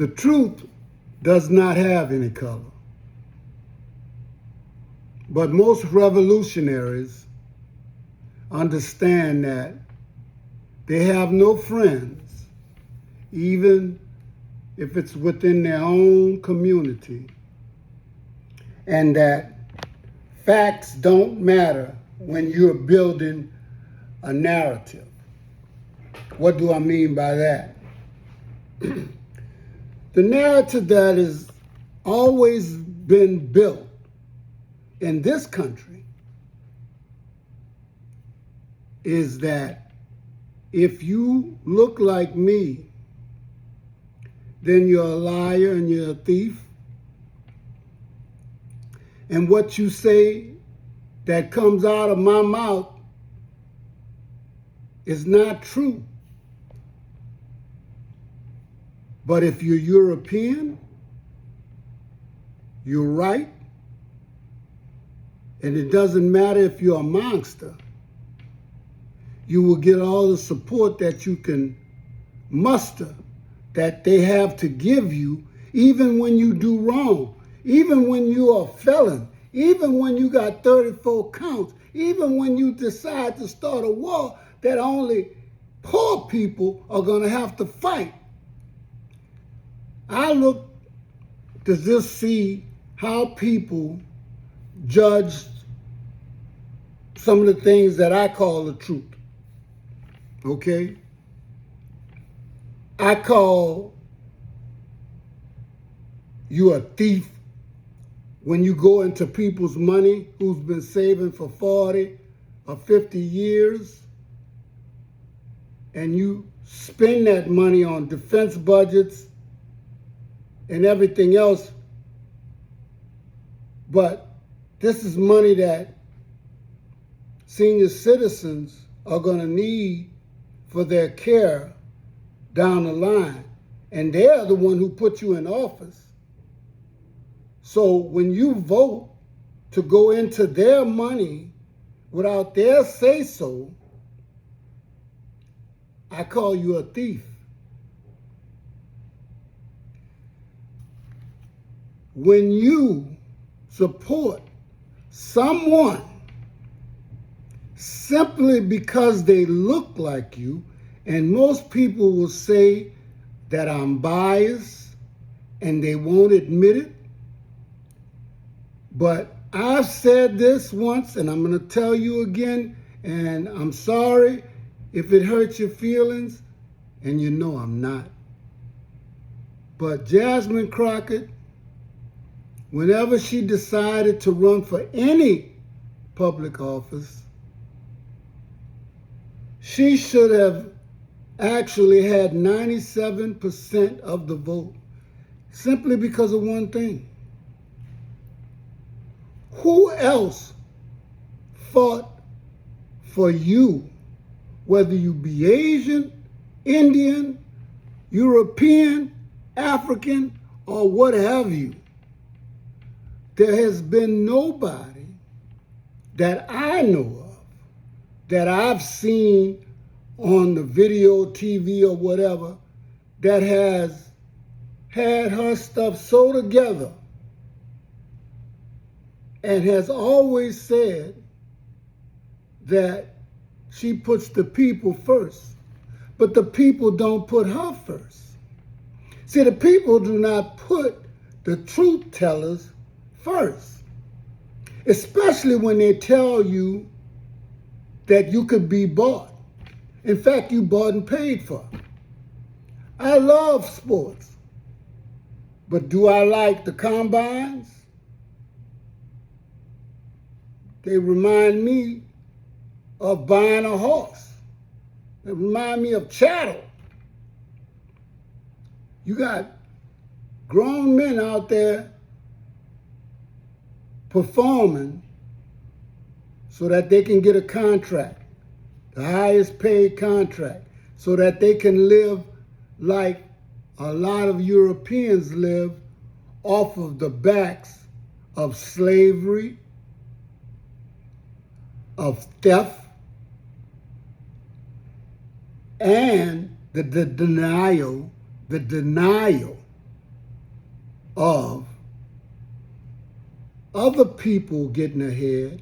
The truth does not have any color. But most revolutionaries understand that they have no friends, even if it's within their own community, and that facts don't matter when you're building a narrative. What do I mean by that? The narrative that has always been built in this country is that if you look like me, then you're a liar and you're a thief. And what you say that comes out of my mouth is not true. But if you're European, you're right. And it doesn't matter if you're a monster. You will get all the support that you can muster, that they have to give you, even when you do wrong, even when you're a felon, even when you got 34 counts, even when you decide to start a war that only poor people are going to have to fight. I look to just see how people judge some of the things that I call the truth. Okay? I call you a thief when you go into people's money who's been saving for 40 or 50 years and you spend that money on defense budgets and everything else. But this is money that senior citizens are going to need for their care down the line. And they're the one who put you in office. So when you vote to go into their money without their say-so, I call you a thief. When you support someone simply because they look like you, and most people will say that I'm biased and they won't admit it, but I've said this once and I'm going to tell you again, and I'm sorry if it hurts your feelings, and you know I'm not. But Jasmine Crockett, whenever she decided to run for any public office, she should have actually had 97% of the vote, simply because of one thing. Who else fought for you, whether you be Asian, Indian, European, African, or what have you? There has been nobody that I know of, that I've seen on the video, TV, or whatever, that has had her stuff so together and has always said that she puts the people first. But the people don't put her first. See, the people do not put the truth tellers first, especially when they tell you that you could be bought. In fact, you bought and paid for. I love sports, but do I like the combines? They remind me of buying a horse. They remind me of chattel. You got grown men out there performing so that they can get a contract, the highest paid contract, so that they can live like a lot of Europeans live, off of the backs of slavery, of theft, and the denial of other people getting ahead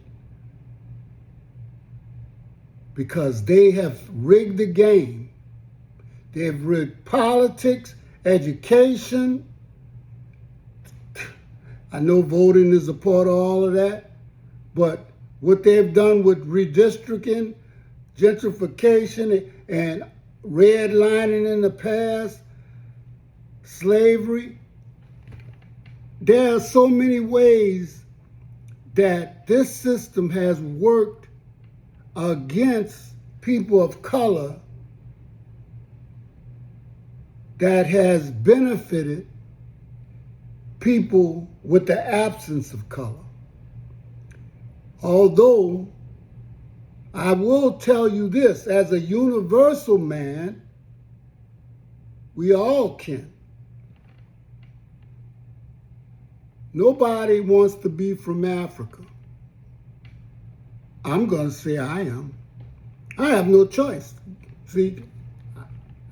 because they have rigged the game. They've rigged politics, education. I know voting is a part of all of that, but what they've done with redistricting, gentrification, and redlining in the past, slavery, there are so many ways that this system has worked against people of color that has benefited people with the absence of color. Although, I will tell you this, as a universal man, we all can. Nobody wants to be from Africa. I'm going to say I am. I have no choice. See,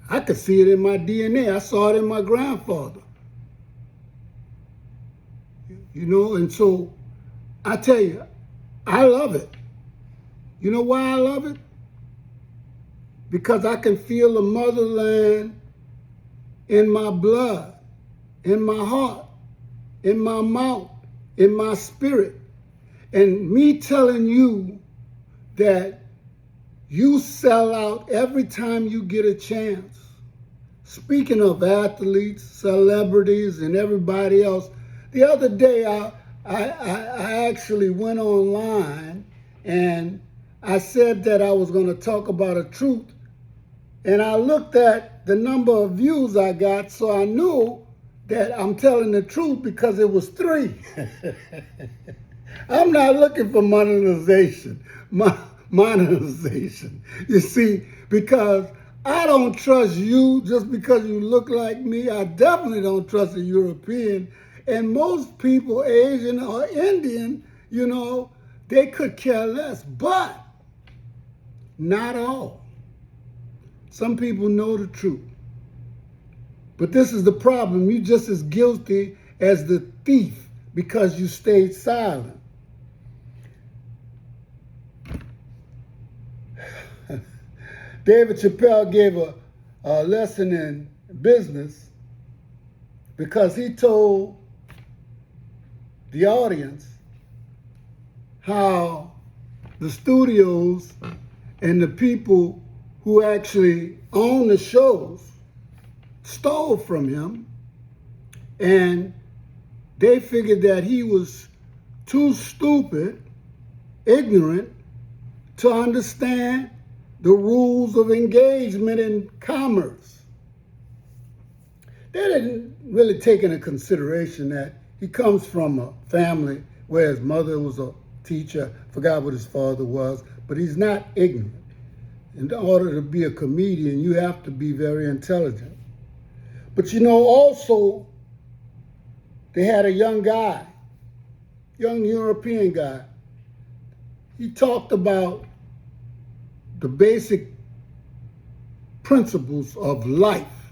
I could see it in my DNA. I saw it in my grandfather. You know, and so I tell you, I love it. You know why I love it? Because I can feel the motherland in my blood, in my heart, in my mouth, in my spirit. And me telling you that you sell out every time you get a chance. Speaking of athletes, celebrities, and everybody else, the other day I actually went online and I said that I was going to talk about a truth. And I looked at the number of views I got, so I knew that I'm telling the truth because it was 3. I'm not looking for monetization. Monetization. You see, because I don't trust you just because you look like me. I definitely don't trust a European. And most people, Asian or Indian, you know, they could care less. But not all. Some people know the truth. But this is the problem. You're just as guilty as the thief because you stayed silent. David Chappelle gave a lesson in business because he told the audience how the studios and the people who actually own the shows stole from him, and they figured that he was too stupid, ignorant, to understand the rules of engagement in commerce. They didn't really take into consideration that he comes from a family where his mother was a teacher, forgot what his father was, but he's not ignorant. In order to be a comedian, you have to be very intelligent. But you know, also, they had a young guy, young European guy. He talked about the basic principles of life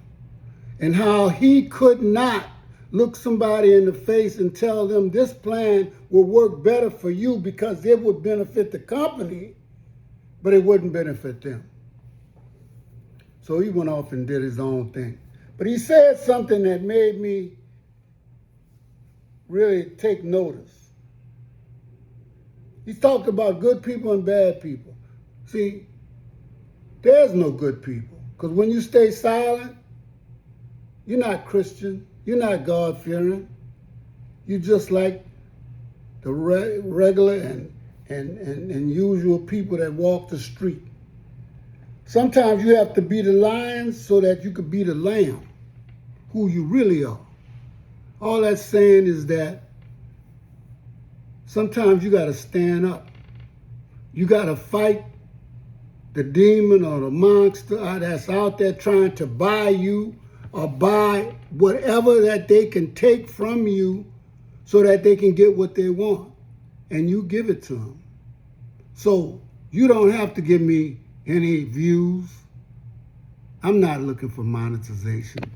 and how he could not look somebody in the face and tell them this plan will work better for you because it would benefit the company, but it wouldn't benefit them. So he went off and did his own thing. But he said something that made me really take notice. He talked about good people and bad people. See, there's no good people. Because when you stay silent, you're not Christian. You're not God-fearing. You're just like the regular and usual people that walk the street. Sometimes you have to be the lion so that you could be the lamb, who you really are. All that's saying is that sometimes you got to stand up. You got to fight the demon or the monster that's out there trying to buy you or buy whatever that they can take from you so that they can get what they want. And you give it to them. So you don't have to give me any views. I'm not looking for monetization.